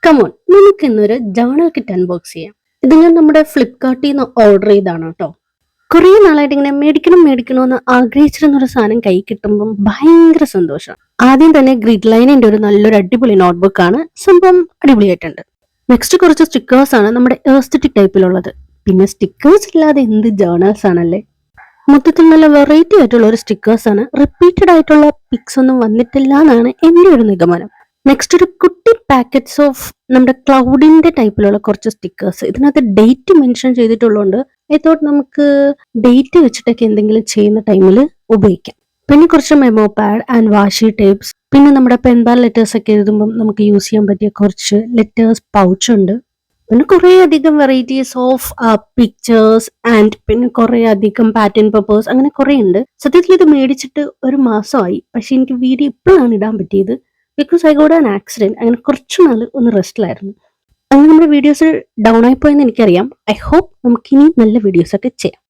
Come on, നമുക്ക് ഇന്നൊരു journal kit unbox ചെയ്യാം. ഇത് ഞാൻ നമ്മുടെ ഫ്ലിപ്കാർട്ടിൽ നിന്ന് ഓർഡർ ചെയ്താണ് കേട്ടോ. കുറെ നാളായിട്ട് ഇങ്ങനെ മേടിക്കണമെന്ന് ആഗ്രഹിച്ചിരുന്നൊരു സാധനം കൈ കിട്ടുമ്പം ഭയങ്കര സന്തോഷം. ആദ്യം തന്നെ ഗ്രിഡ് ലൈനിന്റെ ഒരു നല്ലൊരു അടിപൊളി നോട്ട്ബുക്ക് ആണ്. സംഭവം അടിപൊളിയായിട്ടുണ്ട്. നെക്സ്റ്റ് കുറച്ച് സ്റ്റിക്കേഴ്സ് ആണ് നമ്മുടെ എസ്തെറ്റിക് ടൈപ്പിലുള്ളത്. പിന്നെ സ്റ്റിക്കേഴ്സ് ഇല്ലാതെ എന്ത് ജേണൽസ് ആണല്ലേ. മൊത്തത്തിൽ നല്ല വെറൈറ്റി ആയിട്ടുള്ള ഒരു സ്റ്റിക്കേഴ്സ് ആണ്. റിപ്പീറ്റഡ് ആയിട്ടുള്ള പിക്സ് ഒന്നും വന്നിട്ടില്ല എന്നാണ് എന്റെ ഒരു നിഗമനം. നെക്സ്റ്റ് ഒരു കുട്ടി പാക്കറ്റ്സ് ഓഫ് നമ്മുടെ ക്ലൗഡിന്റെ ടൈപ്പിലുള്ള കുറച്ച് സ്റ്റിക്കേഴ്സ്. ഇതിനകത്ത് ഡേറ്റ് മെൻഷൻ ചെയ്തിട്ടുള്ളതുകൊണ്ട് ഐ തോട്ട് നമുക്ക് ഡേറ്റ് വെച്ചിട്ടൊക്കെ എന്തെങ്കിലും ചെയ്യുന്ന ടൈമിൽ ഉപയോഗിക്കാം. പിന്നെ കുറച്ച് മെമോ പാഡ് ആൻഡ് വാഷി ടേപ്സ്. പിന്നെ നമ്മുടെ പെൻബാൽ ലെറ്റേഴ്സ് ഒക്കെ എഴുതുമ്പോൾ നമുക്ക് യൂസ് ചെയ്യാൻ പറ്റിയ കുറച്ച് ലെറ്റേഴ്സ് പൗച്ച് ഉണ്ട്. പിന്നെ കുറെ അധികം വെറൈറ്റീസ് ഓഫ് പിക്ചേഴ്സ് ആൻഡ് പിന്നെ കുറെ അധികം പാറ്റേൺ പേപ്പേഴ്സ്, അങ്ങനെ കുറെ ഉണ്ട്. സത്യത്തിൽ ഇത് മേടിച്ചിട്ട് ഒരു മാസമായി, പക്ഷെ എനിക്ക് വീഡിയോ ഇപ്പോഴാണ് ഇടാൻ പറ്റിയത്. Because I got an accident. അങ്ങനെ കുറച്ചു നാൾ ഒന്ന് റെസ്റ്റിലായിരുന്നു. അങ്ങനെ നമ്മുടെ വീഡിയോസ് ഡൗൺ ആയി പോയെന്ന് എനിക്കറിയാം. ഐ ഹോപ്പ് നമുക്കിനി നല്ല വീഡിയോസ് ഒക്കെ ചെയ്യാം.